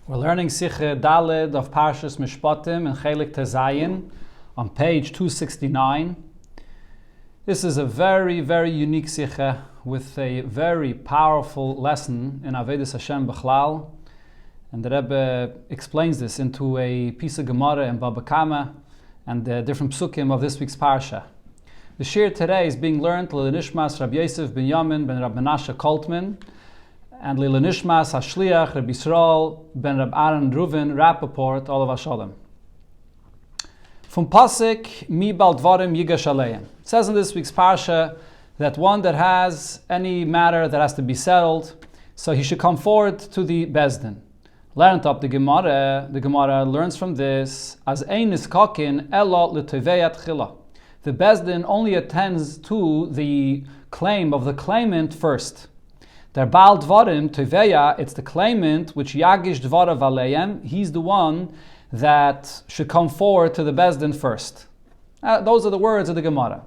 We're learning Siche Daled of Parshas Mishpatim and Chelek Tezayin on page 269. This is a very, very unique Siche with a very powerful lesson in Avodas Hashem B'chlal. And the Rebbe explains this into a piece of Gemara in Baba Kama and the different psukim of this week's Parsha. The shir today is being learned L'Nishmas Rabbi Yosef ben Yamin ben Rabbi Menashe Koltman and L'Nishmas Hashliach Rabbi Yisrael ben Rabbi Aaron Reuven Rappaport Olav Hashalom. From Pasuk Mi Bal Dvarim Yigash Aleim. It says in this week's Parsha that one that has any matter that has to be settled, so he should come forward to the Bezdin. Learned up the Gemara learns from this as Ein Niskakin Elo L'Toveyat Chila. The Bezdin only attends to the claim of the claimant first. Der Baal Dvarim Toveya, it's the claimant which Yagish Dvarav Aleim, he's the one that should come forward to the Bezdin first. Those are the words of the Gemara.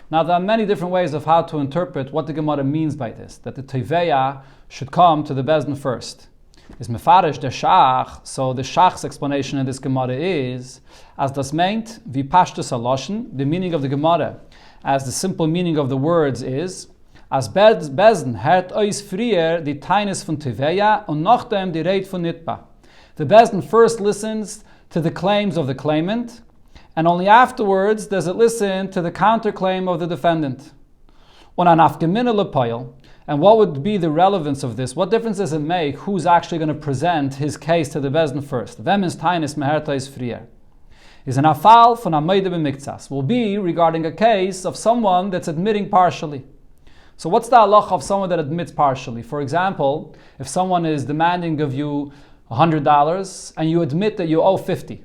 Now there are many different ways of how to interpret what the Gemara means by this, that the Toveya should come to the Bezdin first. Is mefarish der Shach, so the Shach's explanation in this Gemara is, as das meint, wie pashtus haloshen, the meaning of the Gemara, as the simple meaning of the words is, as Bezdin hert ois frier die Taines von Toveya und nachdem die Reit von Nitba. The Bezdin first listens to the claims of the claimant, and only afterwards does it listen to the counterclaim of the defendant. Und an afgemine lepoil. And what would be the relevance of this? What difference does it make who's actually going to present his case to the Bezdin first? Wem ist Taines meherta is frier? Is an afal von ameide b'miktsas. Will be regarding a case of someone that's admitting partially. So what's the halacha of someone that admits partially? For example, if someone is demanding of you $100 and you admit that you owe 50.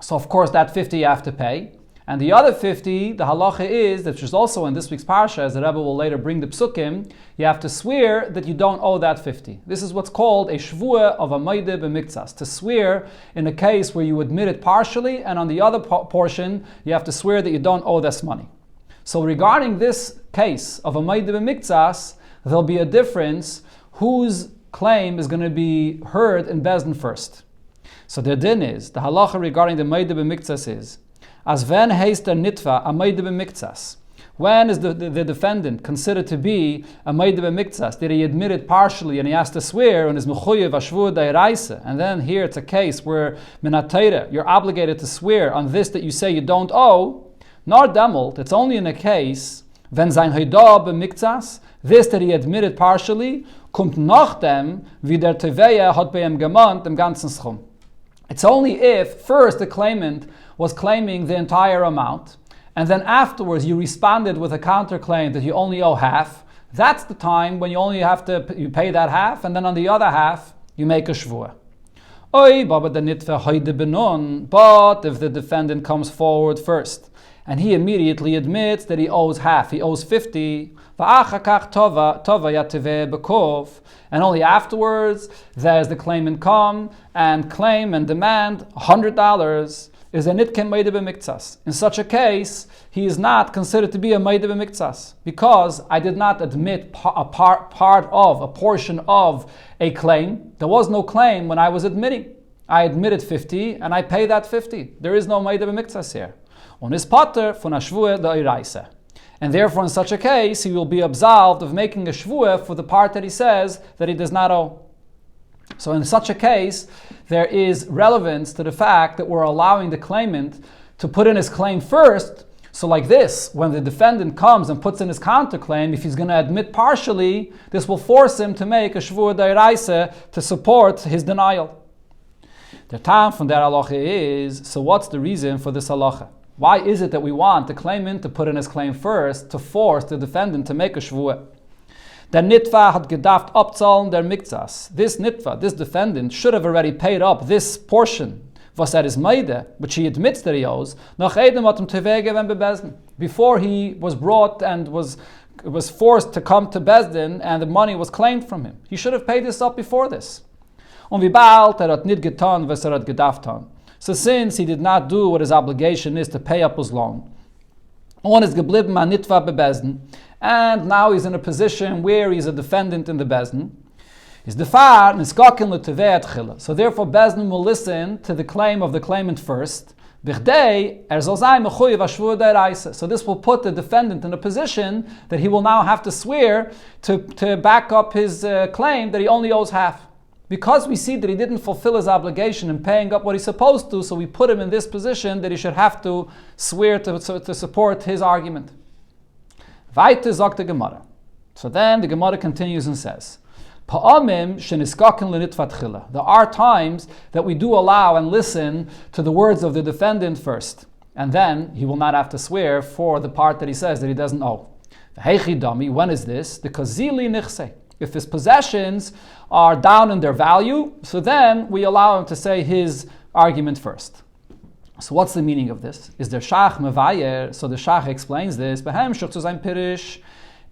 So of course that 50 you have to pay. And the other 50, the halacha is, that is also in this week's parsha, as the Rebbe will later bring the psukim, you have to swear that you don't owe that 50. This is what's called a shvuah of a maide b'miktsas, to swear in a case where you admit it partially, and on the other portion, you have to swear that you don't owe this money. So regarding this case of a maide b'miktsas, there'll be a difference whose claim is going to be heard in Bezdin first. So the din is, the halacha regarding the maide b'miktsas is, as when heist der nitva a maide b'miktsas. When is the defendant considered to be a maide b'miktsas? Did he admit it partially and he has to swear and is mechuyev ashvur da'iraisa? And then here it's a case where minatayra, you're obligated to swear on this that you say you don't owe. Nor demult, it's only in a case when sein hoida b'miktsas, this that he admitted partially, kommt nachdem wie der teveya hat bei ihm gemont im ganzen schum. It's only if first the claimant was claiming the entire amount, and then afterwards you responded with a counterclaim that you only owe half. That's the time when you only have to you pay that half, and then on the other half you make a shvuah. But if the defendant comes forward first and he immediately admits that he owes half, he owes 50, and only afterwards there's the claimant come and claim and demand $100, is a nitken maide b'miktsas. In such a case, he is not considered to be a maide b'miktsas, because I did not admit a portion of a claim. There was no claim when I was admitting. I admitted 50 and I pay that 50. There is no maide b'miktsas here. On his pater von a shvuah da'iraisa. And therefore, in such a case, he will be absolved of making a shvuah for the part that he says that he does not owe. So in such a case, there is relevance to the fact that we're allowing the claimant to put in his claim first. So like this, when the defendant comes and puts in his counterclaim, if he's going to admit partially, this will force him to make a shvuah da'iraisa to support his denial. The time from der halacha is, so what's the reason for this halacha? Why is it that we want the claimant to put in his claim first to force the defendant to make a shvuah? Der nitva hat gedacht abzahlen der miktsas. This nitva, this defendant, should have already paid up this portion, was is maide, which he admits that he owes, nach edem hat tevege wenn bebezdin. Before he was brought and was forced to come to Bezdin and the money was claimed from him. He should have paid this up before this. Und wie bald hat nit getan, was hat gedacht han. So since he did not do what his obligation is to pay up his loan, on is geblieben an nitva bebezdin, and now he's in a position where he's a defendant in the Bezdin, Is the far niskakin l'tevei atchila. So therefore, Bezdin will listen to the claim of the claimant first. So this will put the defendant in a position that he will now have to swear to back up his claim that he only owes half. Because we see that he didn't fulfill his obligation in paying up what he's supposed to, so we put him in this position that he should have to swear to support his argument. Weiter sagt die Gemara. So then the Gemara continues and says, there are times that we do allow and listen to the words of the defendant first, and then he will not have to swear for the part that he says that he doesn't owe. When is this? If his possessions are down in their value, so then we allow him to say his argument first. So what's the meaning of this? Is there shach mevayer? So the shach explains this.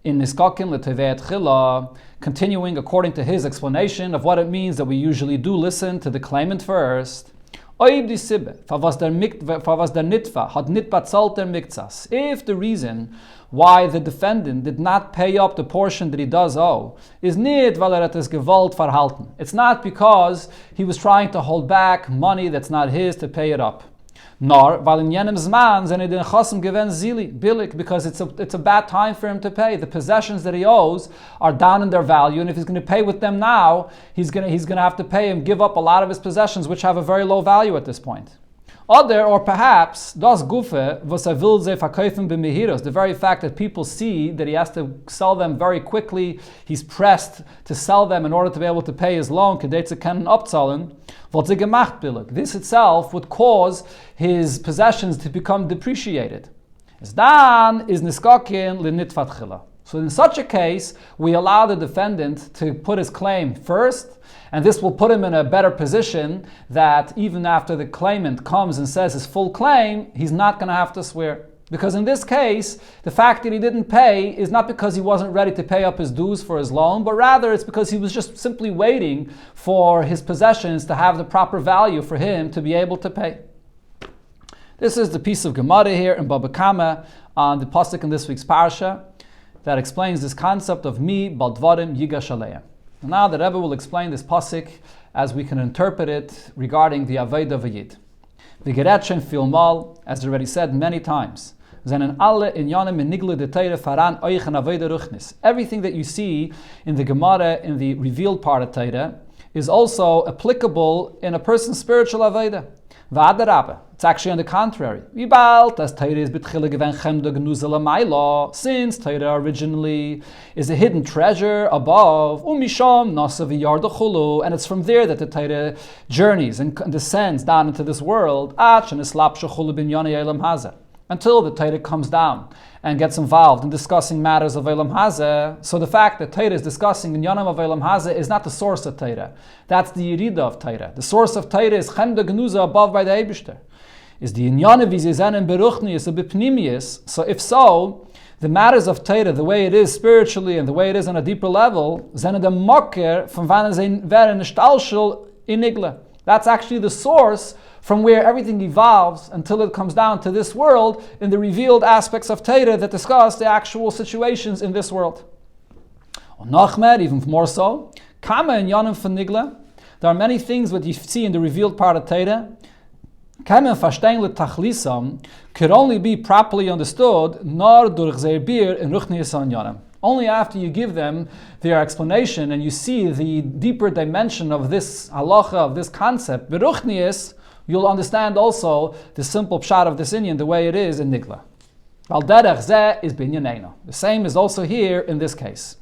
In Niskakin l'tevei atchila, continuing according to his explanation of what it means that we usually do listen to the claimant first. If the reason why the defendant did not pay up the portion that he does owe is nit weil hat es gewollt verhalten. It's not because he was trying to hold back money that's not his to pay it up. Nor weil in jenem Zman seine den Chosim gewen zili billig, because it's a bad time for him to pay. The possessions that he owes are down in their value, and if he's going to pay with them now, he's going to have to pay and give up a lot of his possessions, which have a very low value at this point. Other, or perhaps, das Gufe, was will ze verkaufen b'mehiros, the very fact that people see that he has to sell them very quickly, he's pressed to sell them in order to be able to pay his loan, kedei ze können abzahlen, wird ze gemacht billig. This itself would cause his possessions to become depreciated. As dan is niskakin l'nitvat chila. So in such a case, we allow the defendant to put his claim first, and this will put him in a better position that even after the claimant comes and says his full claim, he's not going to have to swear. Because in this case, the fact that he didn't pay is not because he wasn't ready to pay up his dues for his loan, but rather it's because he was just simply waiting for his possessions to have the proper value for him to be able to pay. This is the piece of Gemara here in Baba Kama on the pasuk in this week's parasha that explains this concept of mi bal dvarim yigash aleim. Now the Rebbe will explain this pasuk as we can interpret it regarding the Aveda V'Yid. The Geretchen Filmal, as already said many times, everything that you see in the Gemara, in the revealed part of Torah, is also applicable in a person's spiritual Aveda. It's actually on the contrary. Since Torah originally is a hidden treasure above, and it's from there that the Torah journeys and descends down into this world, until the Torah comes down and gets involved in discussing matters of Eilam Hazeh. So the fact that Torah is discussing in Yonim of Eilam Hazeh is not the source of Torah. That's the Yerida of Torah. The source of Torah is Chemda Genuza above by the Eibishter. Is the Inyanim Vizizan Beruchnius a Bipnimius. So if so, the matters of Torah, the way it is spiritually and the way it is on a deeper level, Zene de Mokker from Van Veren Stalshul Inigla. That's actually the source from where everything evolves until it comes down to this world in the revealed aspects of Torah that discuss the actual situations in this world. Nachmer, even more so, Kama and Yonim Fanigla, there are many things that you see in the revealed part of Torah. Kama Fashtein Tachlisam could only be properly understood nor durch Zerbir in Ruchnius on Yonim. Only after you give them their explanation and you see the deeper dimension of this halacha, of this concept, Beruchnius, you'll understand also the simple pshat of this inyan, the way it is in Nigla. Al derech zeh is binyaneinu. The same is also here in this case.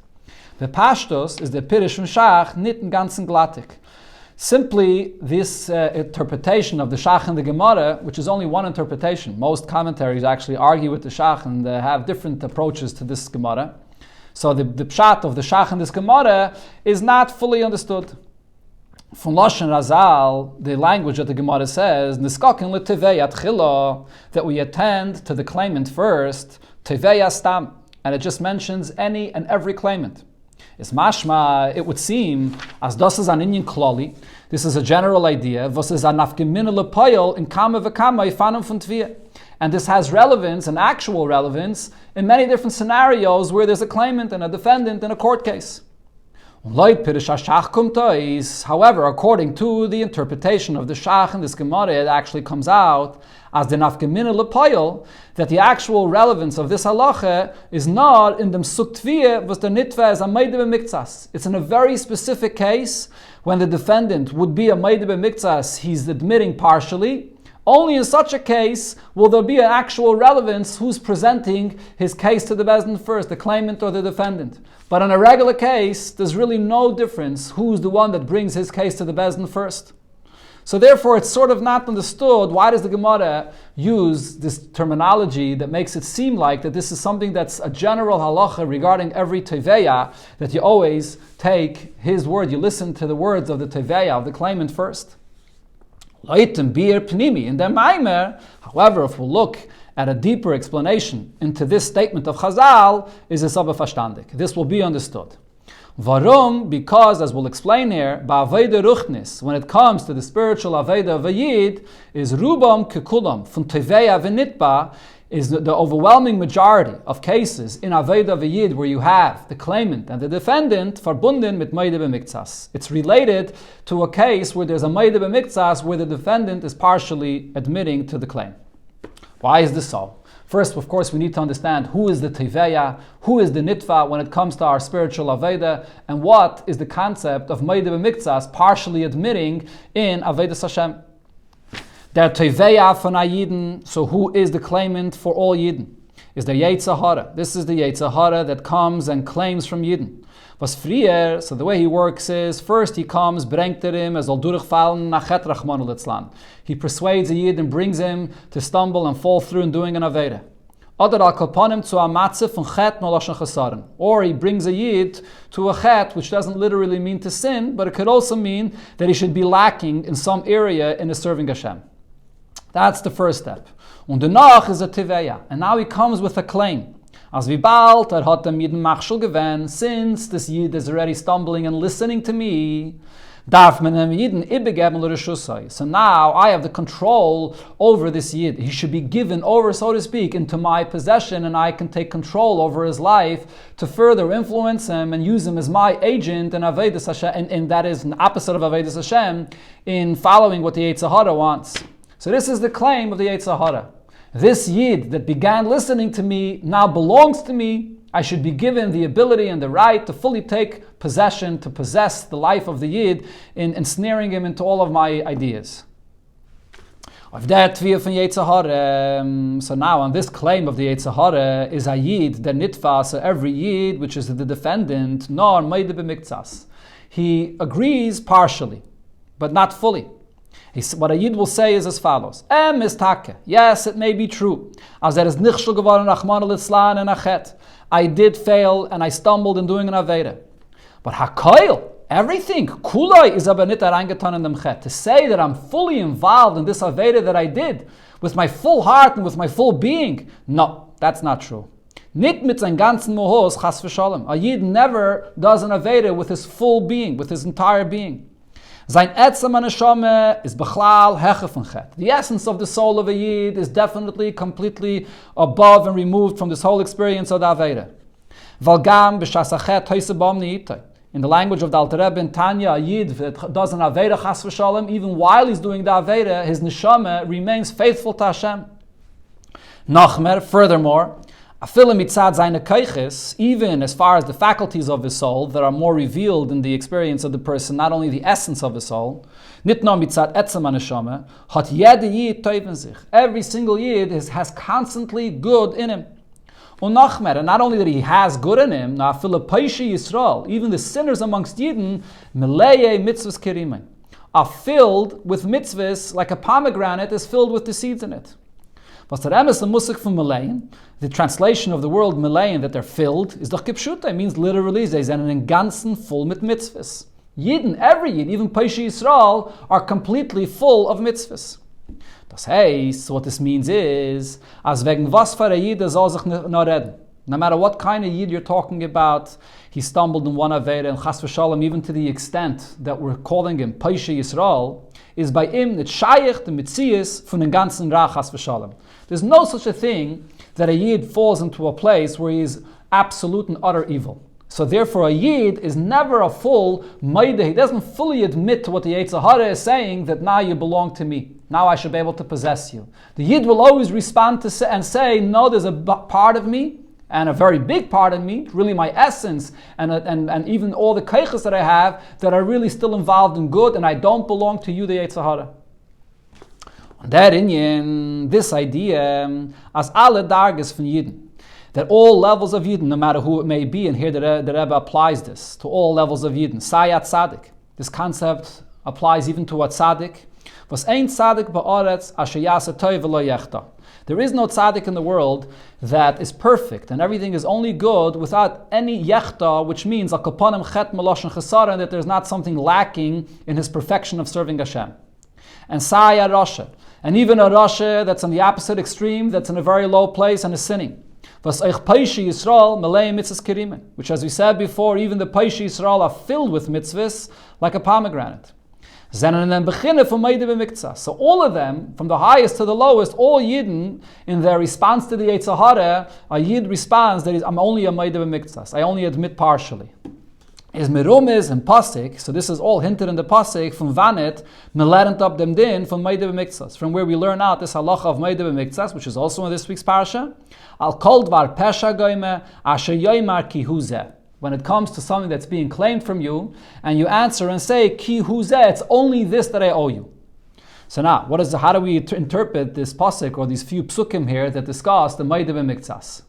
The pashtos is the pirish from shach nit in ganzen glattik. Simply this interpretation of the shach and the Gemara, which is only one interpretation. Most commentaries actually argue with the shach and have different approaches to this Gemara. So the pshat of the shach and this Gemara is not fully understood. From Lashon Razal, the language that the Gemara says, Niskakin l'tevei atchila, that we attend to the claimant first, tevei astam, and it just mentions any and every claimant. It's mashma, it would seem, as das is an inyan klali, this is a general idea, was is an afgeminne lepoyel in kama v'kama ifanum von tviyah. And this has relevance, and actual relevance, in many different scenarios where there's a claimant and a defendant in a court case. However, according to the interpretation of the Shach in this Gemara, it actually comes out as the nafgemina lepoil that the actual relevance of this halacha is not in the msuktviyah was the nitva as a meide b'miktsas. It's in a very specific case when the defendant would be a meide b'miktsas, he's admitting partially. Only in such a case will there be an actual relevance who's presenting his case to the Bezdin first, the claimant or the defendant. But in a regular case, there's really no difference who's the one that brings his case to the Bezdin first. So therefore, it's sort of not understood why does the Gemara use this terminology that makes it seem like that this is something that's a general halacha regarding every teveya, that you always take his word, you listen to the words of the teveya, of the claimant first. In the Maimer, however, if we look at a deeper explanation into this statement of Chazal, is es aber verstandig. This will be understood. Varum, because, as we'll explain here, ba'aveda ruchnis, when it comes to the spiritual aveda of a yid, is rubam kekulam, from teveya v'nitba, is the overwhelming majority of cases in Aveda V'Yid where you have the claimant and the defendant verbunden mit Meide B'Miktsas. It's related to a case where there's a Meide B'Miktsas where the defendant is partially admitting to the claim. Why is this so? First, of course, we need to understand who is the Teveya, who is the Nitva when it comes to our spiritual Aveda, and what is the concept of Meide B'Miktsas partially admitting in Avedas Hashem. Der Teveya von Yidden, so who is the claimant for all Yidden? Is the Yetzer Hara. This is the Yetzer Hara that comes and claims from Yidden. Was frier, so the way he works is, first he comes, brengt him, soll durchfallen, nachet Rachmanu litzlan. He persuades a Yid and brings him to stumble and fall through in doing an Aveda. Oder al kolponim zu a matze von chet no lashon chesaron. Or he brings a Yid to a chet, which doesn't literally mean to sin, but it could also mean that he should be lacking in some area in his serving Hashem. That's the first step. Und danach is a teveya. And now he comes with a claim. As vi bald hat dem Yidden machshel gewen, since this Yid is already stumbling and listening to me, darf man dem Yidden ibegeben l'reshusai. So now I have the control over this Yid. He should be given over, so to speak, into my possession, and I can take control over his life to further influence him and use him as my agent in Avedas Hashem, and that is an opposite of Avedas Hashem, in following what the Yetzer Hara wants. So this is the claim of the Yetzer Hara. This Yid that began listening to me now belongs to me. I should be given the ability and the right to fully take possession, to possess the life of the Yid in ensnaring him into all of my ideas. Of that tviyah from Yetzer Hara, so now on this claim of the Yetzer Hara is a Yid, the nitva, so every Yid, which is the defendant, nor meide b'miktsas. He agrees partially, but not fully. What a Yid will say is as follows. Yes, it may be true. As there is nichshel geworden Rachmanu litzlan and achet. I did fail and I stumbled in doing an Aveda. But hakoil, everything, kuloi is aber nit reingetan in dem chet. To say that I'm fully involved in this Aveda that I did, with my full heart and with my full being, no, that's not true. Nit mit sein ganzen mohos chas v'shalom. A Yid never does an Aveda with his full being, with his entire being. Sein etzem neshama is bechlal heche von chet. The essence of the soul of a Yid is definitely, completely above and removed from this whole experience of the Aveda. Valgam b'shas achet hoise bam niitay. In the language of the Alter Rebbe in Tanya, a Yid that does an Aveda chas v'shalom, even while he's doing the Aveda, his neshama remains faithful to Hashem. Nachmer, furthermore, Afile mitzad seine keiches, even as far as the faculties of his soul that are more revealed in the experience of the person, not only the essence of his soul, nit nur mitzad etzem haneshama, hat jede Yid teuven sich. Every single Yid has constantly good in him. Und nachmer, and not only that he has good in him, na afile peishi Yisrael, even the sinners amongst Yidden, meleye mitzvahs kerimai, are filled with mitzvahs like a pomegranate is filled with the seeds in it. Was der emes musik from Malayan, the translation of the word Malayan that they're filled is doch kipshuta. It means literally they sind in ganzen full mit mitzvahs. Yidden, every Yid, even Peishi Yisrael, are completely full of mitzvahs. Das heißt, what this means is, as wegen was für a Yid soll sich noch reden. No matter what kind of Yid you're talking about, he stumbled in one Aveda and chas v'shalom, even to the extent that we're calling him Peishi Yisrael, is by him that shayich the mitzias von den ganzen ra chas v'shalom. There's no such a thing that a Yid falls into a place where he is absolute and utter evil. So therefore a Yid is never a full Maida. He doesn't fully admit to what the Yetzer Hara is saying, that now you belong to me. Now I should be able to possess you. The Yid will always respond to and say, no, there's a part of me, and a very big part of me, really my essence, and even all the keiches that I have, that are really still involved in good, and I don't belong to you, the Yetzer Hara. On that inyan, this idea, as alle darges von Yidden, that all levels of Yidden, no matter who it may be, and here the Rebbe applies this to all levels of Yidden, Sayat Tzaddik. This concept applies even to a Tzaddik. Was ein Tzaddik ba'aretz asher yaseh tov v'lo yechta. There is no tzaddik in the world that is perfect, and everything is only good without any yechta, which means al kapanim chet meloshen chesara, that there's not something lacking in his perfection of serving Hashem. And Saya Rasha, and even a Rasha that's on the opposite extreme, that's in a very low place and is sinning. Which, as we said before, even the Paishi Yisrael are filled with mitzvahs like a pomegranate. So all of them, from the highest to the lowest, all Yidden, in their response to the Yetzer Hara, a Yid responds that I'm only a Meide b'miktsas. I only admit partially. Is merumiz and pasik, so this is all hinted in the pasik from Vanet, melerent up them din from Meide b'miktsas, from where we learn out this halacha of Meide b'miktsas, which is also in this week's parasha. Al kol dvar pesha goyme asher yoymar ki huzeh. When it comes to something that's being claimed from you, and you answer and say, Ki huzeh, it's only this that I owe you. So now, how do we interpret this pasuk, or these few psukim here that discuss the Meide b'miktsas?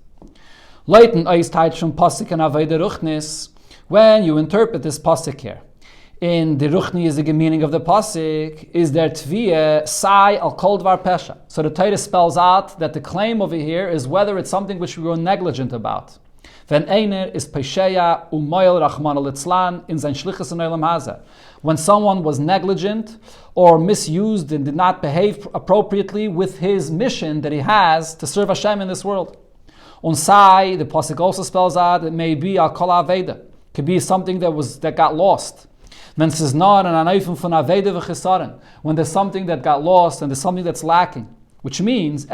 Leiten eis teit from pasuk and aveda ruchnis, when you interpret this pasuk here. In the ruchni is the meaning of the pasuk, is there tviyah sai al kol dvar pesha. So the Torah spells out that the claim over here is whether it's something which we were negligent about. When einer is pesheya umayel rachman al-itzlan in sein shlichus in olam hazeh. When someone was negligent or misused and did not behave appropriately with his mission that he has to serve Hashem in this world. On sai, the pasuk also spells out it may be al kol aveda. Could be something that got lost. When there's something that got lost and there's something that's lacking, which means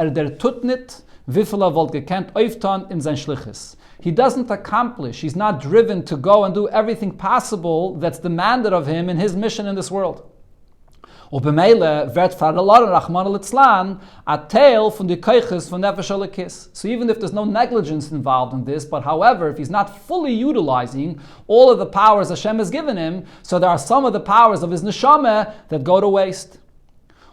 he doesn't accomplish, he's not driven to go and do everything possible that's demanded of him in his mission in this world. So even if there's no negligence involved in this, but however, if he's not fully utilizing all of the powers Hashem has given him, so there are some of the powers of his neshama that go to waste.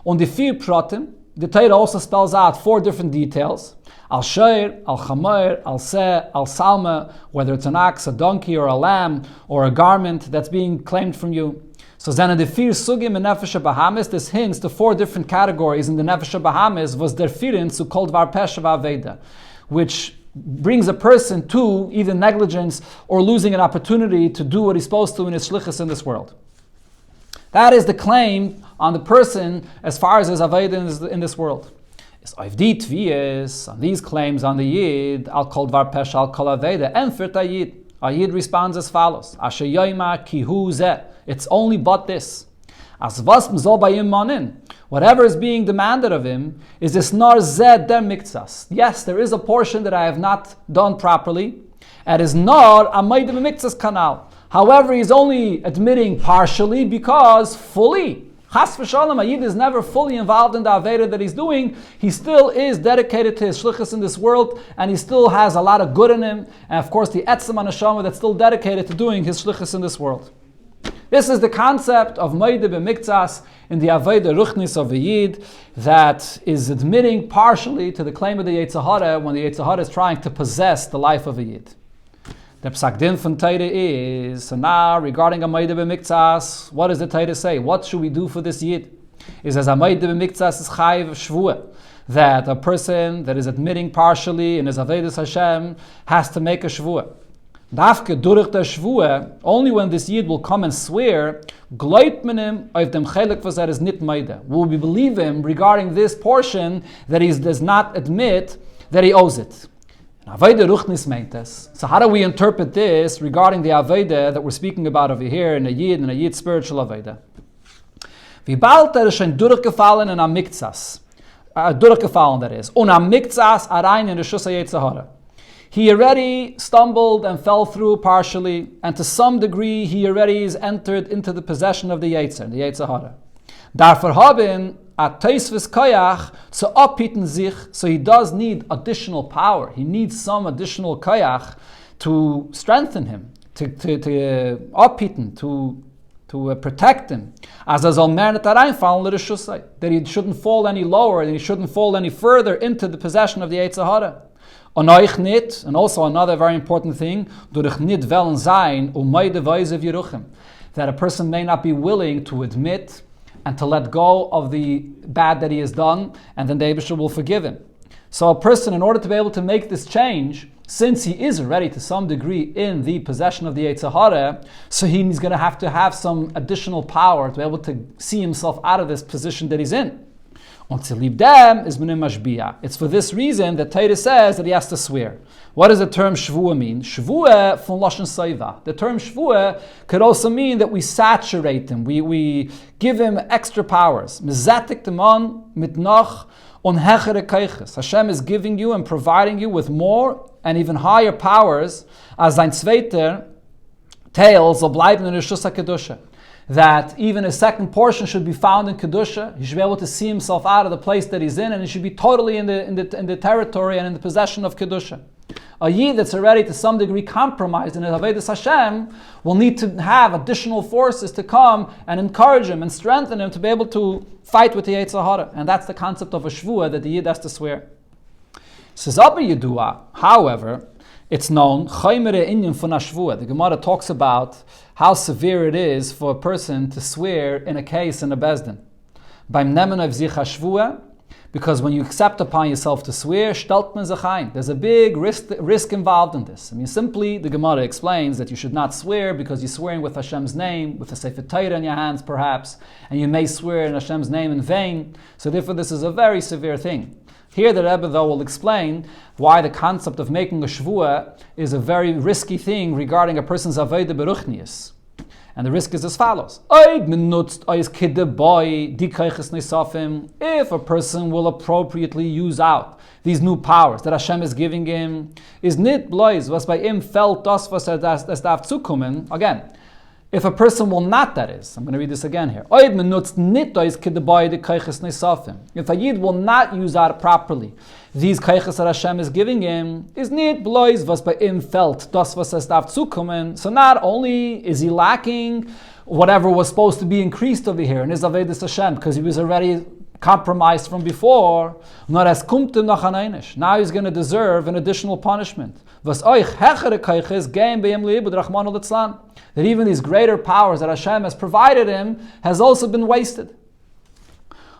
On the vier pratim, the Torah also spells out 4 different details. Al Sheir, Al Chamer, Al Seh, Al Salma, whether it's an ox, a donkey, or a lamb, or a garment that's being claimed from you. So then in the 4 sugim in Nefesh Bahamis, this hints to 4 different categories in the Nefesh Bahamis was der firin zu kol dvar pesha v'aveda, which brings a person to either negligence or losing an opportunity to do what he's supposed to in his shlichus in this world. That is the claim on the person as far as his aveda in this world. On these claims on the Yid, al kol dvar pesha al kol aveda, enfert a Yid. A Yid responds as follows: Asher yoymar ki hu zeh. It's only but this. As was mzol bayim manin. Whatever is being demanded of him is this nar zeh der miktsas. Yes, there is a portion that I have not done properly. It is nar amayde miktsas kanal. However, he's only admitting partially because fully. Chas v'shalom, a Yid is never fully involved in the Aveda that he's doing. He still is dedicated to his shlichus in this world, and he still has a lot of good in him. And of course, the etzem haneshama that's still dedicated to doing his shlichus in this world. This is the concept of Meide b'miktsas in the Aveda Ruchnis of a Yid that is admitting partially to the claim of the Yetzer Hara when the Yetzer Hara is trying to possess the life of a Yid. The Psak Din from Torah is, so now regarding a Meide b'miktsas, what does the Torah say? What should we do for this Yid? It says a Meide b'miktsas is chayiv shvuah, that a person that is admitting partially in his Avedas Hashem has to make a shvuah. Dafke durch der shvuah, only when this Yid will come and swear, gleit menim of dem chelek was that is nit Meide. Will we believe him regarding this portion that he does not admit that he owes it? Aveda Ruchnis meint this. So how do we interpret this regarding the Aveda that we're speaking about over here in a Yid spiritual Aveda? Wie bald schon durchgefallen in a Miktsas. Durchgefallen that is. Und a Miktsas arein in the Shusa Yetzer Hara. he already stumbled and fell through partially, and to some degree he already is entered into the possession of the Yetzer Hara. Dafür haben a teisves koyach zu abhitten sich, so he does need additional power. He needs some additional koyach to strengthen him, to abhitten, to protect him. As that he shouldn't fall any lower, and he shouldn't fall any further into the possession of the Yetzer Hara. And also another very important thing, that a person may not be willing to admit and to let go of the bad that he has done, and then the Eibusher will forgive him. So a person, in order to be able to make this change, since he is already to some degree in the possession of the Yetzer Hara, so he's going to have some additional power to be able to see himself out of this position that he's in. It's for this reason that Torah says that he has to swear. What does the term shvuah mean? Shvuah from Lashon Soiva. The term shvuah could also mean that we saturate him, we give him extra powers. Hashem is giving you and providing you with more and even higher powers as sein zweiter Teil soll bleiben in Rishus HaKedusha. That even a second portion should be found in Kedusha. He should be able to see himself out of the place that he's in, and he should be totally in the territory and in the possession of Kedusha. A Yid that's already to some degree compromised in the Avodas Hashem will need to have additional forces to come and encourage him and strengthen him to be able to fight with the Yetzer Hara. And that's the concept of a Shvuah that the Yid has to swear. Says Abba Yedua, however, it's known, the Gemara talks about how severe it is for a person to swear in a case in a Bezdin. Because when you accept upon yourself to swear, there's a big risk involved in this. I mean, simply, the Gemara explains that you should not swear because you're swearing with Hashem's name, with a Sefer Torah in your hands perhaps, and you may swear in Hashem's name in vain. So therefore this is a very severe thing. Here the Rebbe, though, will explain why the concept of making a shvuah is a very risky thing regarding a person's avodah beruchnius. And the risk is as follows. If a person will appropriately use out these new powers that Hashem is giving him, is nit blois was bei ihm fällt das was das darf zukommen. Again, if a person will not, that is, I'm going to read this again here. If a Yid will not use out properly these kayches that Hashem is giving him, is nit blois was bei ihm fällt das was darf zukommen. So not only is he lacking whatever was supposed to be increased over here in his avodas Hashem, because he was already compromised from before, now he's going to deserve an additional punishment. That even these greater powers that Hashem has provided him has also been wasted.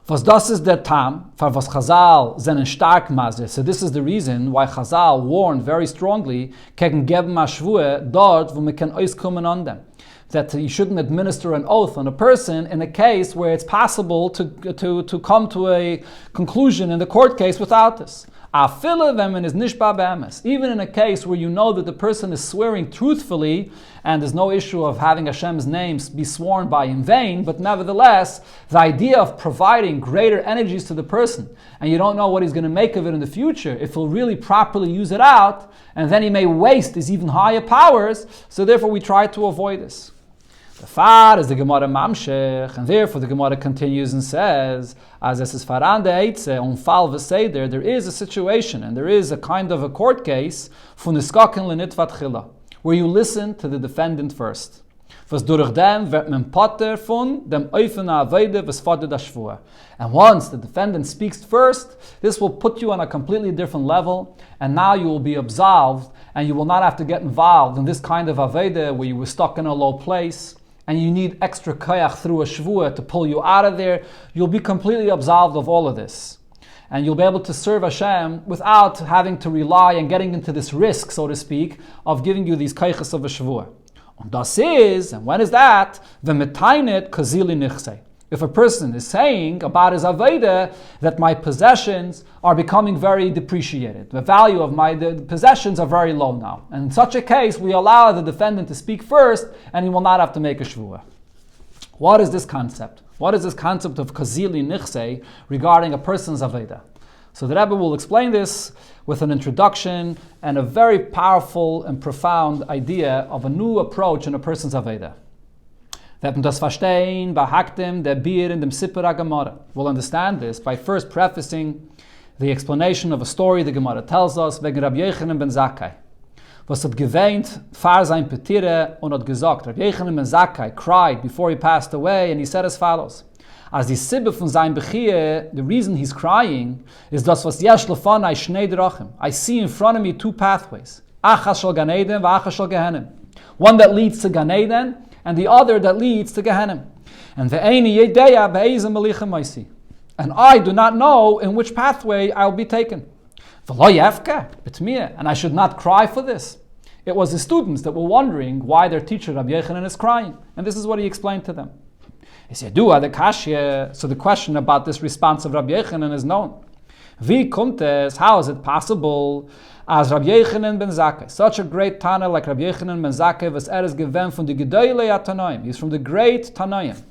So this is the reason why Chazal warned very strongly that you shouldn't administer an oath on a person in a case where it's possible to come to a conclusion in the court case without this. Even in a case where you know that the person is swearing truthfully and there's no issue of having Hashem's name be sworn by in vain, but nevertheless, the idea of providing greater energies to the person, and you don't know what he's going to make of it in the future, if he'll really properly use it out, and then he may waste his even higher powers, so therefore we try to avoid this. The far is the Gemara Mamshech, and therefore the Gemara continues and says, as es is faran de eitze on fal v'seder, there is a situation and there is a kind of a court case von niskaken lenitvat chila, where you listen to the defendant first. Was durch dem wird men potter von dem oifen aveide v'sfadet ashvua. And once the defendant speaks first, this will put you on a completely different level, and now you will be absolved, and you will not have to get involved in this kind of aveide where you were stuck in a low place, and you need extra koyach through a shvuah to pull you out of there. You'll be completely absolved of all of this. And you'll be able to serve Hashem without having to rely and getting into this risk, so to speak, of giving you these koyches of a shvuah. And das is, and when is that? V'metainet kazili nichsei. If a person is saying about his Aveda that my possessions are becoming very depreciated, the value of my possessions are very low now. And in such a case, we allow the defendant to speak first, and he will not have to make a shvuah. What is this concept? What is this concept of kazili nichsei regarding a person's Aveda? So the Rabbi will explain this with an introduction and a very powerful and profound idea of a new approach in a person's Aveda. That das verstehen, bahaktem, der Bier in dem Sipper Gemara. We'll understand this by first prefacing the explanation of a story the Gemara tells us wegen Rabbi Yochanan ben Zakkai. Was hat gewähnt, fahr sein Petire und hat gesagt, Rabbi Yochanan ben Zakkai cried before he passed away, and he said as follows: as die Sibbe von sein Bechie, the reason he's crying is das was yesh lefanai shnei drachim. I see in front of me two pathways. Achas shel Gan Eden v'achas shel Gehenim. One that leads to Gan Eden and the other that leads to Gehenim. And ve'eni yedeya be'ezem melichem maisi. And I do not know in which pathway I'll be taken. V'lo yefke, it's me, and I should not cry for this. It was the students that were wondering why their teacher Rabbi Yochanan is crying. And this is what he explained to them. He said, so the question about this response of Rabbi Yochanan is known. Wie kommt es, how is it possible, as Rabbi Yochanan ben Zakkai, such a great Tana like Rabbi Yochanan ben Zakkai, was given from the Gedolei Tanoim. He's from the great Tanoim.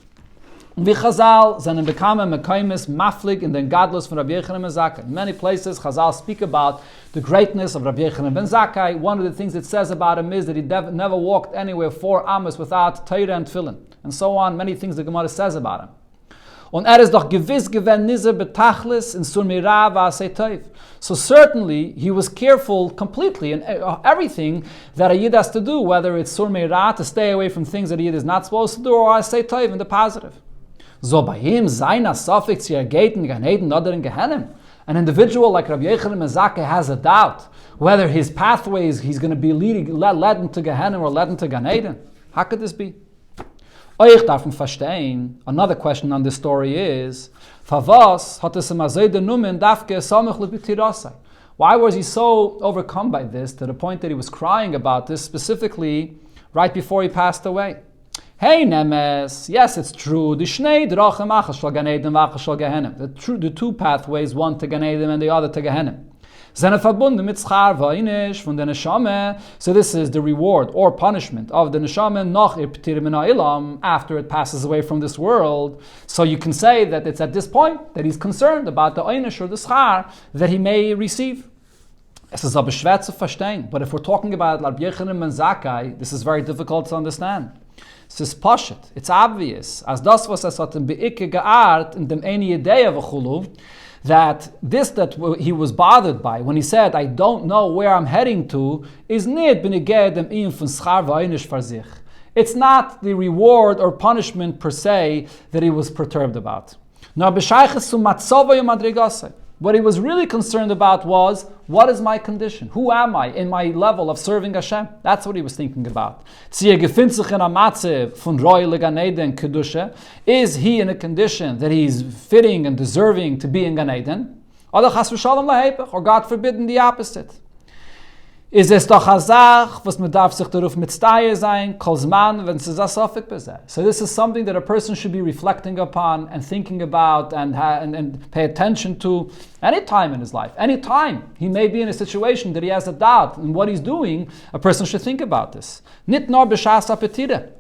Wie Chazal, seinen bekamen Mekaimis maflig in den Gadlus von Rabbi Yochanan ben Zakkai. In many places, Chazal speak about the greatness of Rabbi Yochanan ben Zakkai. One of the things it says about him is that he never walked anywhere 4 amos without Torah and Tefillin. And so on, many things the Gemara says about him. Und ist doch gewiss gewesen nizer betachlis in surmira v'asei. So certainly he was careful completely in everything that a Yid has to do, whether it's surmira, to stay away from things that a Yid is not supposed to do, or asei toiv, in the positive. So by him, seiner suffix hier geht in Gan Eden oder in Gehenim. An individual like Rabbi Yochanan ben Zakkai has a doubt whether his pathways he's going to be led into Gehenim or led into Gan Eden. How could this be? Another question on this story is, why was he so overcome by this to the point that he was crying about this specifically right before he passed away? Hey Nemes, yes, it's true. The two pathways, one to Gan Eden and the other to Gehenim. So this is the reward or punishment of the neshama after it passes away from this world. So you can say that it's at this point that he's concerned about the einish or the schar that he may receive. But if we're talking about Rabbi Yochanan ben Zakkai, this is very difficult to understand. It's pashet. It's obvious. As das was es hat in beike geart in dem eni idea v'chulu, that this that he was bothered by when he said, I don't know where I'm heading to, is nit beneged dem im von schar v'einish for sich. It's not the reward or punishment per se that he was perturbed about. No b'shayches zu matzova yom. What he was really concerned about was, what is my condition? Who am I in my level of serving Hashem? That's what he was thinking about. Is he in a condition that he's fitting and deserving to be in Gan Eden? Or God forbid, the opposite. Is es doch a Sach, was man darf sich darauf mitzdaye sein, kolzman, wenn es a sofik bezeh. So this is something that a person should be reflecting upon and thinking about and pay attention to any time in his life. Any time he may be in a situation that he has a doubt in what he's doing, a person should think about this. Nit nor b'shas apetire.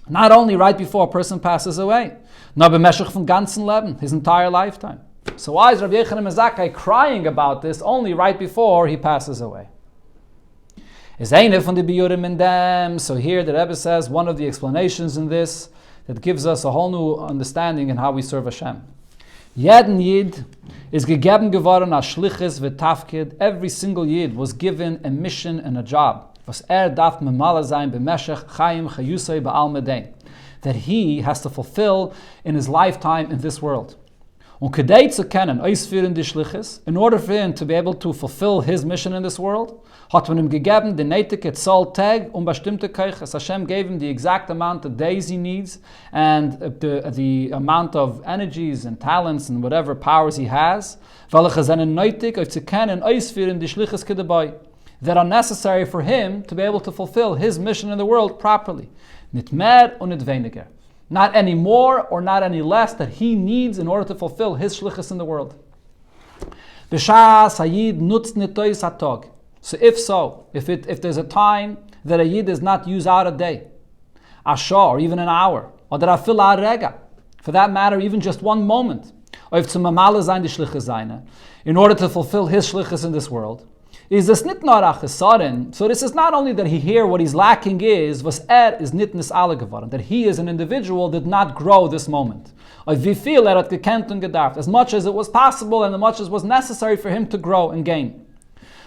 Not only right before a person passes away, nor b'meshach von ganzen Leben, his entire lifetime. So why is Rabbi Yochanan ben Zakkai crying about this only right before he passes away? So here the Rebbe says one of the explanations in this that gives us a whole new understanding in how we serve Hashem. Jeden Yid is gegeben geworden as Shlichus v'tafkid. Every single Yid was given a mission and a job. Was darf memala sein b'meshech chayim chayusay ba'al medein. That he has to fulfill in his lifetime in this world. Und kedei zu kennen, ausführen die Shlichus, in order for him to be able to fulfill his mission in this world, hat man ihm gegeben den nötige Zahl Tag bestimmte Keuches. Hashem gave him the exact amount of days he needs and the amount of energies and talents and whatever powers he has, welche seinen nötig zu kennen, ausführen die Shlichus kedabei, that are necessary for him to be able to fulfill his mission in the world properly. Nit mehr und nit weniger. Not any more or not any less that he needs in order to fulfill his shlichus in the world. So if there's a time that a yid does not use out a day, a shah, or even an hour, or that I fill out rega, for that matter, even just one moment, auf zum Mamale sein die Schlichus seine, in order to fulfill his Schlichus in this world, is this nit nur a chesaron. So this is not only that he here what he's lacking is, was is nit nis alle geworden, that he is an individual that did not grow this moment. Wie viel hat gekannt und gedarft, as much as it was possible and as much as was necessary for him to grow and gain.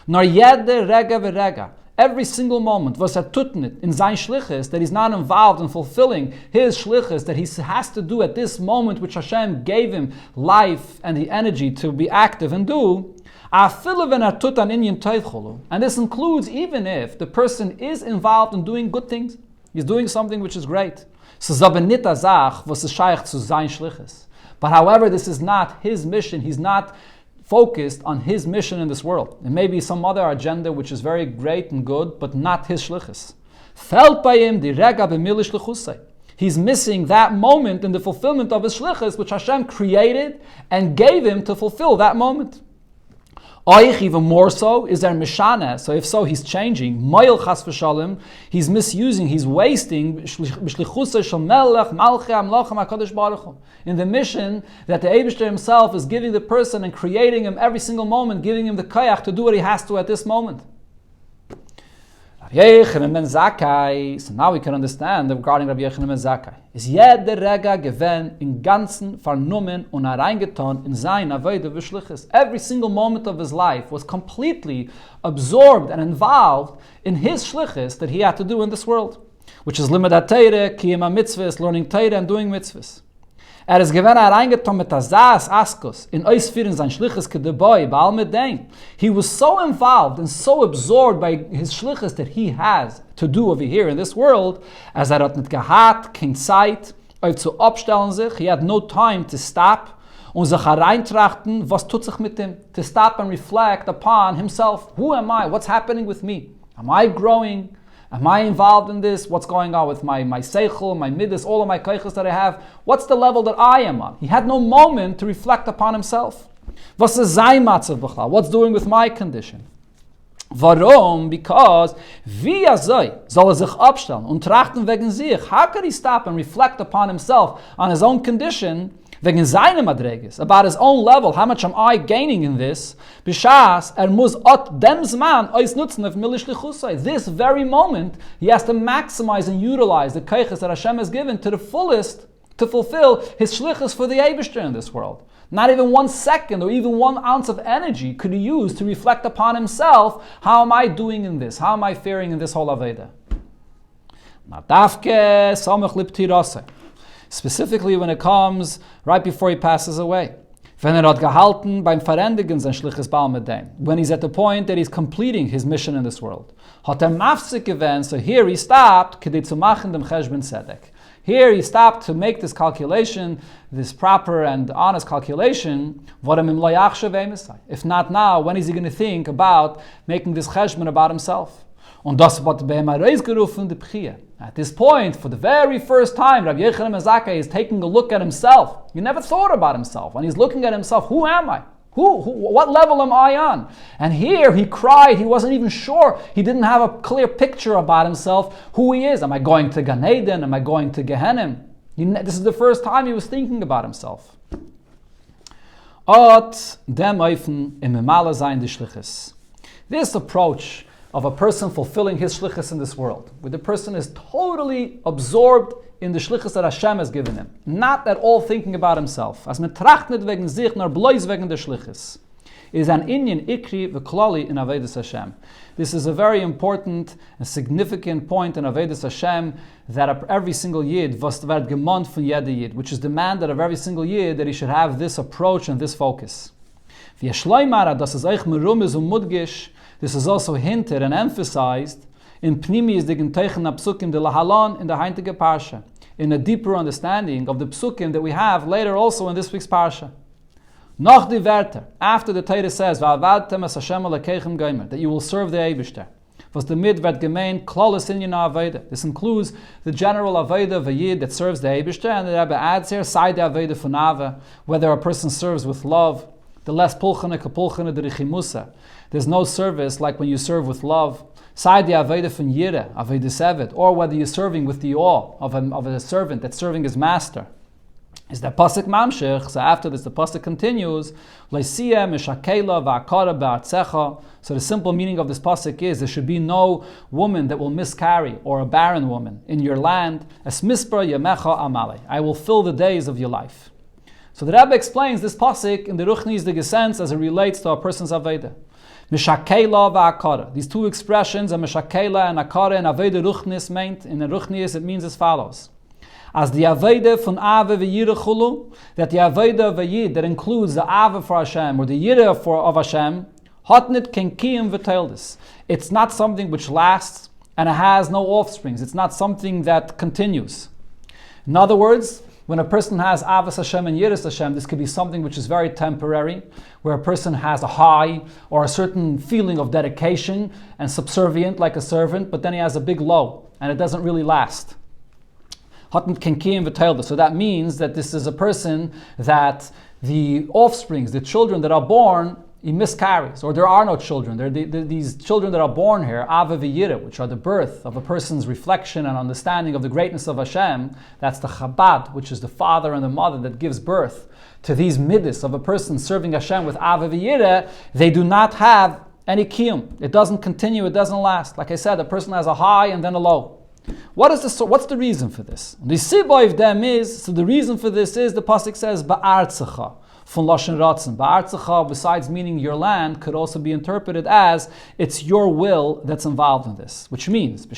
Nor jede rega v'rega, every single moment was tut nit in sein Schlichus, that he's not involved in fulfilling his Schlichus, that he has to do at this moment which Hashem gave him life and the energy to be active and do. And this includes even if the person is involved in doing good things, he's doing something which is great. But however, this is not his mission. He's not focused on his mission in this world. It may be some other agenda which is very great and good, but not his shlichus. He's missing that moment in the fulfillment of his shlichus, which Hashem created and gave him to fulfill that moment. Even more so, is there mishana? So if so, he's changing. Moil chas v'shalom, he's misusing, he's wasting in the mission that the Eibishter himself is giving the person and creating him every single moment, giving him the koyach to do what he has to at this moment. So now we can understand regarding Rabbi Yochanan ben Zakkai. Is jeder Rega gewen in ganzen vernommen und hereingetan in sein Avodah v'shlichus. Every single moment of his life was completely absorbed and involved in his shlichus that he had to do in this world, which is limudat Torah, kiyum mitzvahs, learning Torah and doing mitzvahs. Is gewen hereingetan mit azas askos in ausführen sein shlichus kedeboy ba'al medein. He was so involved and so absorbed by his shlichus that he has to do over here in this world, as hat nicht gehabt, kein Zeit, zu abstellen sich. He had no time to stop und sich hereintrachten, was tut sich mit ihm, to stop and reflect upon himself. Who am I? What's happening with me? Am I growing? Am I involved in this? What's going on with my seichel, my midas, all of my koiches that I have? What's the level that I am on? He had no moment to reflect upon himself. Was ist sein Matzav b'chlal? What's doing with my condition? Warum? Because wie soll sich abstellen und trachten wegen sich? How could he stop and reflect upon himself, on his own condition, wegen seinem Adreges, about his own level? How much am I gaining in this? Bishas muss dem Zman ois nutzen auf milish lichusay. This very moment, he has to maximize and utilize the keiches that Hashem has given to the fullest to fulfill his shlichus for the Eibishter in this world. Not even 1 second or even 1 ounce of energy could he use to reflect upon himself. How am I doing in this? How am I faring in this whole Aveda? Specifically when it comes right before he passes away. When he's at the point that he's completing his mission in this world. So here he stopped. Here he stopped to make this calculation, this proper and honest calculation. If not now, when is he going to think about making this cheshbon about himself? At this point, for the very first time, Rabbi Yochanan ben Zakkai is taking a look at himself. He never thought about himself. When he's looking at himself, who am I? What level am I on? And here he cried. He wasn't even sure. He didn't have a clear picture about himself, who he is. Am I going to Gan Eden? Am I going to Gehenim? This is the first time he was thinking about himself. This approach of a person fulfilling his shlichus in this world, where the person is totally absorbed in the shlichus that Hashem has given him, not at all thinking about himself, as mit tracht nicht wegen sich, nor bloß wegen der shlichus, is an inyan ikri v'klali in Avedis Hashem. This is a very important and significant point in Avedis Hashem, that every single yid was wird gemont von jeder yid, which is demanded of every single yid that he should have this approach and this focus. This is also hinted and emphasized in Pnimis the Genteichen Psukim de Lahalon in the Heintige Parsha, in a deeper understanding of the Psukim that we have later also in this week's Parsha. Noch die Werte, after the Torah says, Va'avadtem es Hashem alekeichem gomer, that you will serve the Eibishter. Was the mid wird gemein klolis in your Aveda. This includes the general Aveda of a Yid that serves the Eibishter, and the Rebbe adds here, side the Aveda funava, whether a person serves with love, the less pulchane kapulchane the richimusa. There's no service like when you serve with love. Side the Aveda from Yira, Aveda Sevet, or whether you're serving with the awe of a servant that's serving his master. is that pasuk mamshech. So after this, the pasuk continues. So the simple meaning of this pasuk is there should be no woman that will miscarry or a barren woman in your land. I will fill the days of your life. So the Rabbi explains this pasuk in the Ruchnisdige sense as it relates to a person's aveda. Mishakela va'akara. These two expressions, a mishakela and akara, and aveda ruchnis meant. In the ruchnis it means as follows. As the aveda von ave v'yireh chulu, that the aveda v'yid that includes the ave for Hashem or the yireh of Hashem, hotnit ken kiyim v'teildis. It's not something which lasts and it has no offsprings. It's not something that continues. In other words, when a person has Avos Hashem and Yiras Hashem, this could be something which is very temporary, where a person has a high or a certain feeling of dedication and subservient like a servant, but then he has a big low, and it doesn't really last. So that means that this is a person that the offsprings, the children that are born, he miscarries, or there are no children. These children that are born here, Ava v'yireh, which are the birth of a person's reflection and understanding of the greatness of Hashem. That's the Chabad, which is the father and the mother that gives birth to these midas of a person serving Hashem with Ava v'yireh. They do not have any kiyum. It doesn't continue. It doesn't last. Like I said, a person has a high and then a low. What's the reason for this? The sibah of them is, so the reason for this is, the pasuk says, ba'artzecha. Von Lashon Ratzon. Ba'artzecha, besides meaning your land, could also be interpreted as it's your will that's involved in this. Which means, if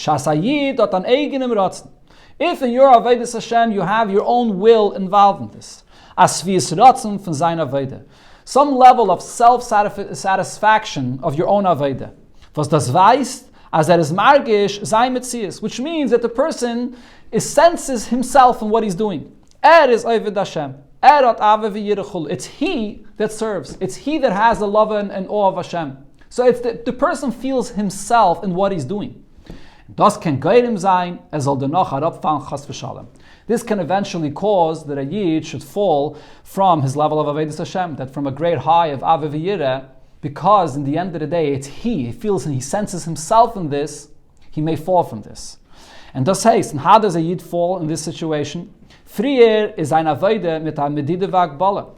in your Avodas Hashem you have your own will involved in this. Asvias Ratzon von sein Aveda. Some level of self-satisfaction of your own Aveda. Was das weißt, as that is margish sein Metzias, which means that the person senses himself in what he's doing. Is Aved Hashem. It's he that serves. It's he that has the love and awe of Hashem. So it's the person feels himself in what he's doing. Das can guide him sein, soll dennoch herabfallen chas v'shalom. This can eventually cause that a yid should fall from his level of Avodas Hashem, that from a great high of Ave v'yireh, because in the end of the day, it's he feels and he senses himself in this, he may fall from this. And das heißt, and how does a yid fall in this situation? Frier is ein Avodah mit a medide v'agbala.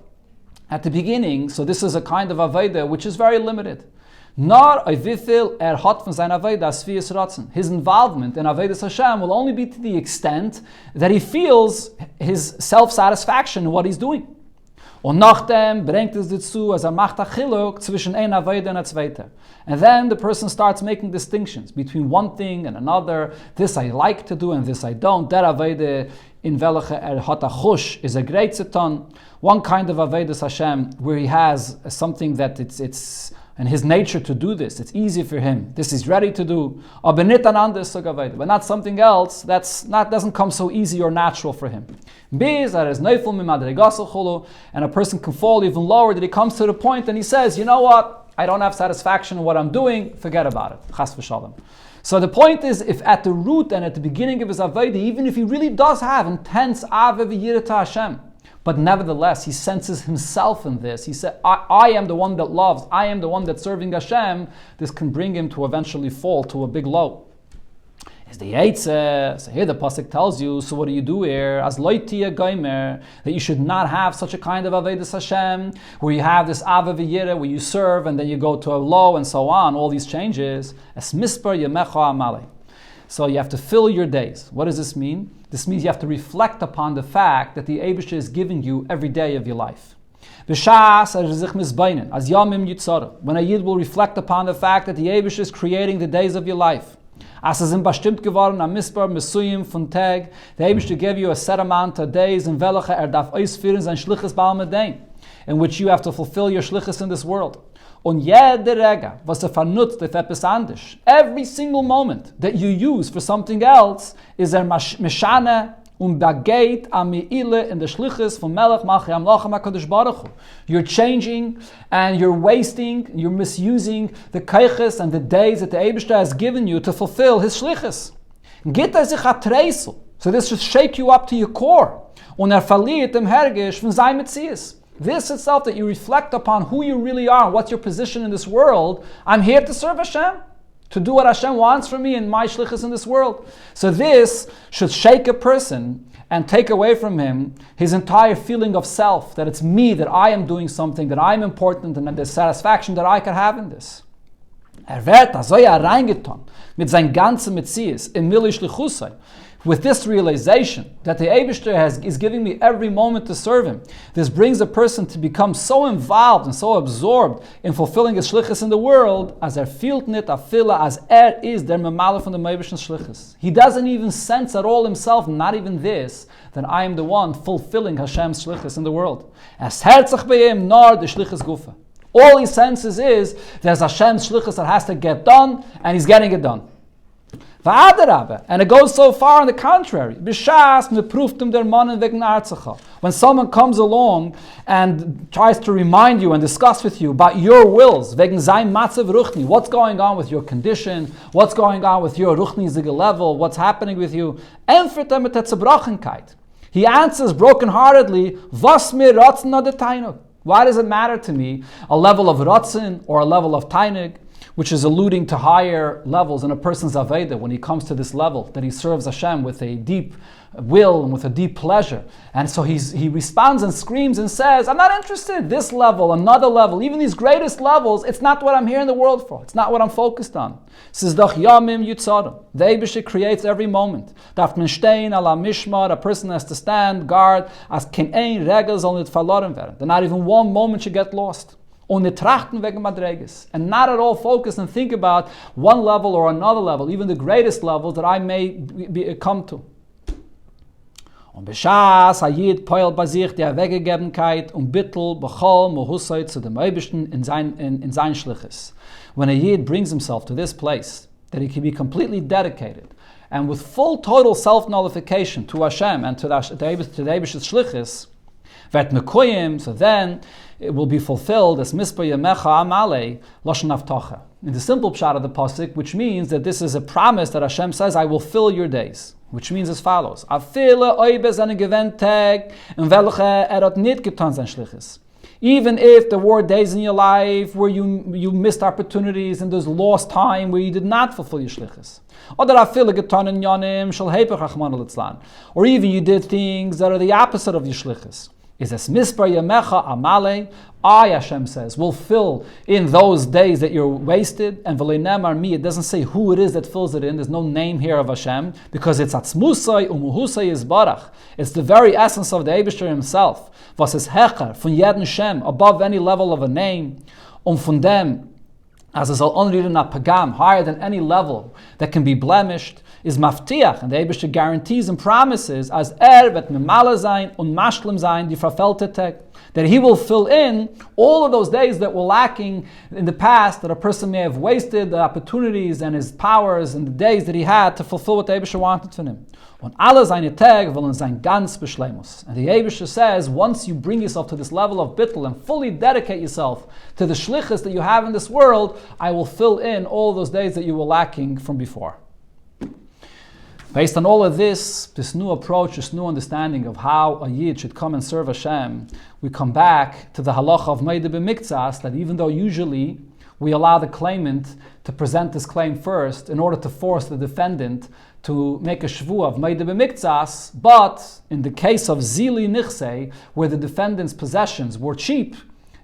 At the beginning, so this is a kind of Avodah which is very limited. Nor vifil hat von sein Avodah asvias ratzon. His involvement in Avodas Hashem will only be to the extent that he feels his self-satisfaction in what he's doing. Und nachdem bringt es dazu, als macht a chiluk zwischen ein Avodah und a zweite. And then the person starts making distinctions between one thing and another. This I like to do and this I don't. That Avodah in welche hat a chush is a great seton. One kind of Avodas Hashem where he has something that it's in his nature to do this. It's easy for him. This he's ready to do. But not something else doesn't come so easy or natural for him. And a person can fall even lower that he comes to the point and he says, you know what? I don't have satisfaction in what I'm doing. Forget about it. Chas v'shalom. So the point is, if at the root and at the beginning of his Avodah, even if he really does have intense Ave v'yireh to Hashem, but nevertheless, he senses himself in this. He said, I am the one that loves. I am the one that's serving Hashem. This can bring him to eventually fall to a big low. Is the Yeitzeh. So here the pasuk tells you, so what do you do here? As loitia gaimer, that you should not have such a kind of Avodas Hashem, where you have this Ave v'yireh, where you serve, and then you go to a low, and so on, all these changes. Es mispar yemecha amale. So you have to fill your days. What does this mean? This means you have to reflect upon the fact that the Eibusher is giving you every day of your life. When a Yid will reflect upon the fact that the Eibusher is creating the days of your life. The Eibusher gave you a set amount of days in which you have to fulfill your shlichus in this world. Und jeder Rega, was vernutzt auf etwas anderes, every single moment that you use for something else is meshane bageit am meile in the shlichus von Melech Malchei Amlachim HaKadosh Baruch Hu. You're changing and you're wasting, you're misusing the keiches and the days that the Eibusher has given you to fulfill his shlichus. Geht sich a treisel, so this should shake you up to your core. Und verliert im Hergish von sein Metzias. This itself, that you reflect upon who you really are, what's your position in this world. I'm here to serve Hashem. to do what Hashem wants from me in my shlichus in this world. So this should shake a person and take away from him his entire feeling of self, that it's me, that I am doing something, that I'm important, and that there's satisfaction that I can have in this. Wird so reingetan mit sein ganzen Metzies im Milli Shlichusai, with this realization that the Eibishter is giving me every moment to serve him. This brings a person to become so involved and so absorbed in fulfilling his shlichus in the world, as fehlt nit afila, as is der Memale von the Eibishter's shlichus. He doesn't even sense at all himself, not even this, that I am the one fulfilling Hashem's shlichus in the world. As herzach beim nor the shlichus gufa. All he senses is there's Hashem's shlichus that has to get done, and he's getting it done. And it goes so far on the contrary. When someone comes along and tries to remind you and discuss with you about your wills, what's going on with your condition, what's going on with your ruchni level, what's happening with you, he answers brokenheartedly, why does it matter to me a level of ratzin or a level of tainig, which is alluding to higher levels in a person's Aveda when he comes to this level, that he serves Hashem with a deep will and with a deep pleasure. And so he responds and screams and says, I'm not interested. This level, another level, even these greatest levels, it's not what I'm here in the world for. It's not what I'm focused on. Says doch yamim yutzarim. The Eibishter creates every moment. Darf man stehen ala mishmar, a person has to stand, guard, as kein ein regel soll nicht verloren werden. That not even one moment should get lost. And not at all focus and think about one level or another level, even the greatest levels that I may come to. Und b'shas hayid poel bei sich die Weggegebenkeit bittel bechol mohusay zu dem Eibishten in sein shlichus. When a yid brings himself to this place, that he can be completely dedicated and with full total self-nullification to Hashem and to the Eibishter's shlichus, vet mekoyim, so then it will be fulfilled as mispa yamecha amale lashon avtacha. In the simple pshat of the pasuk, which means that this is a promise that Hashem says, I will fill your days. Which means as follows: even if there were days in your life where you missed opportunities and there's lost time where you did not fulfill your shlichus, or even you did things that are the opposite of your shlichus, is as mispar yamecha amale, I, Hashem says, will fill in those days that you're wasted. And v'leinemar mi, it doesn't say who it is that fills it in. There's no name here of Hashem, because it's atzmusai umuhusai yizbarach. It's the very essence of the Eibishter himself. Was is hecher von jeden Shem, above any level of a name, von dem, as is al onriden pagam, higher than any level that can be blemished, is maftiach, and the Eibishter guarantees and promises as vet memala zayin und mashlim zayin die verfelte tag, that he will fill in all of those days that were lacking in the past, that a person may have wasted the opportunities and his powers and the days that he had to fulfill what the Eibishter wanted from him. Und alle seine Tag wollen sein ganz beschleimus. And the Eibishter says, once you bring yourself to this level of bittul and fully dedicate yourself to the shlichus that you have in this world, I will fill in all those days that you were lacking from before. Based on all of this new approach, this new understanding of how a Yid should come and serve Hashem, we come back to the halacha of Meideh B'Miktsas, that even though usually we allow the claimant to present his claim first in order to force the defendant to make a shvuah of Meideh B'Miktsas, but in the case of Zili Nichsei, where the defendant's possessions were cheap,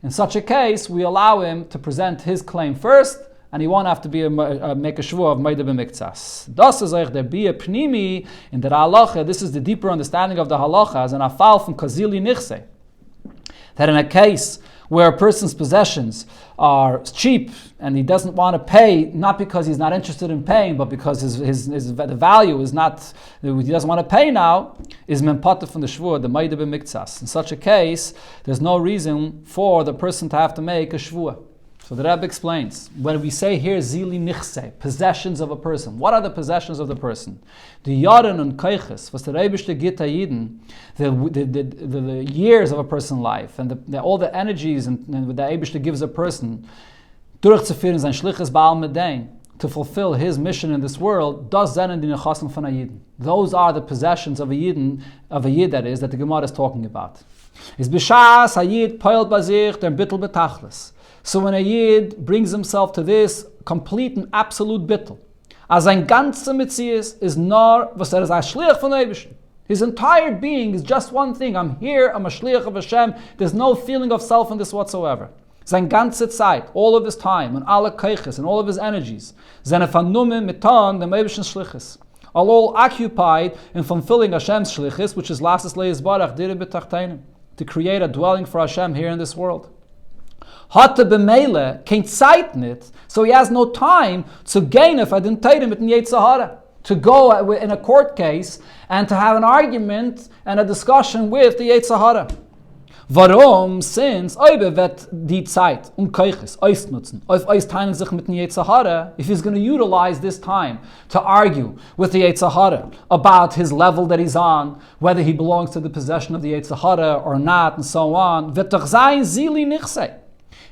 in such a case we allow him to present his claim first, and he won't have to make a shvuah of Meideh B'Miktsas. Das is like the Bia Pnimi in the halacha. This is the deeper understanding of the halacha as an afal from Kazili Nichse. That in a case where a person's possessions are cheap and he doesn't want to pay, not because he's not interested in paying, but because the value is not, he doesn't want to pay now, is mempata from the shvuah, the Meideh B'Miktsas. In such a case, there's no reason for the person to have to make a shvuah. So the Rabbi explains, when we say here zili nichse, possessions of a person, what are the possessions of the person? The yaren and keiches, was the Eibishter git hayiden, the years of a person's life, and all the energies and the Eibishter gives a person, durchzuführen sein shlichus ba'al medain, to fulfill his mission in this world, das zenen die nechasim von a yidin. Those are the possessions of a yid that is, that the Gemara is talking about. Is b'shas hayid poil bazich der bittel betachlis. So when a Yid brings himself to this complete and absolute bittul. As ein ganze Metzies is nor was is a shliach von Eibishter. His entire being is just one thing. I'm here, I'm a shliach of Hashem. There's no feeling of self in this whatsoever. Sein ganze Zeit, all of his time, and alle keiches, and all of his energies, seine Vernummen mitan dem Eibishten Shlichus, are all occupied in fulfilling Hashem's Shlichus, which is Lasses Leis Barach, Dire B'Tachtenim, to create a dwelling for Hashem here in this world. Hatte b'meile, kein Zeit nit, so he has no time to gain if I didn't tell him mit dem Yetzer Hara, to go in a court case and to have an argument and a discussion with the Yetzer Hara. Warum? Since Oibe wird die Zeit Keuches ausnutzen, auf austeilen sich mit dem Yetzer Hara, if he's going to utilize this time to argue with the Yetzer Hara about his level that he's on, whether he belongs to the possession of the Yetzer Hara or not, and so on, wird doch sein Zili nichse.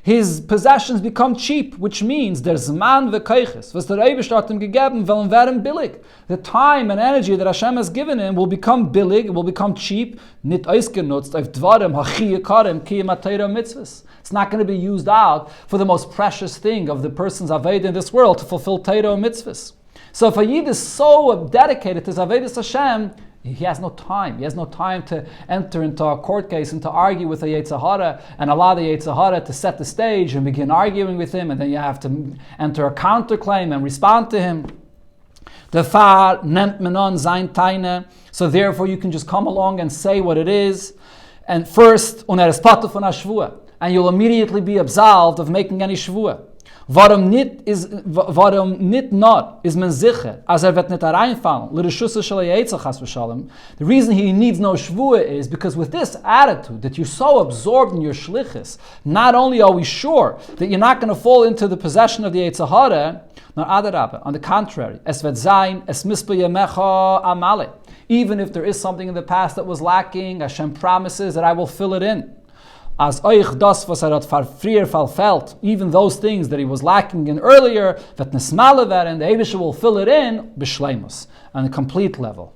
His possessions become cheap, which means there's man v'keiches, was der Eibishter hat ihm gegeben, wollen werden billig. The time and energy that Hashem has given him will become billig, will become cheap, nicht ausgenutzt, auf dvarim, hachiyah karim, kiyam atayra mitzvahs. It's not going to be used out for the most precious thing of the person's aved in this world, to fulfill Torah mitzvahs. So if a Yid is so dedicated to his Avedis Hashem, he has no time. He has no time to enter into a court case and to argue with the Yetzer Hara and allow the Yetzer Hara to set the stage and begin arguing with him, and then you have to enter a counterclaim and respond to him. The Far nennt man on sein Teine. So therefore you can just come along and say what it is. And first, is Patu von Shvua, and you'll immediately be absolved of making any Shvua. Warum nit not is man sicher, als wird nicht hereinfallen, l'reshusa shel Yetzer chas v'shalom. The reason he needs no shvua is because with this attitude that you're so absorbed in your shlichus, not only are we sure that you're not going to fall into the possession of the Yetzer Hara, nor adarabba. On the contrary, es wird sein, es mispa yamecha amale. Even if there is something in the past that was lacking, Hashem promises that I will fill it in. As euch das, was hat früher verfällt, even those things that he was lacking in earlier, wird nesmale werden, the Eibishter will fill it in, b'shleimus, on a complete level.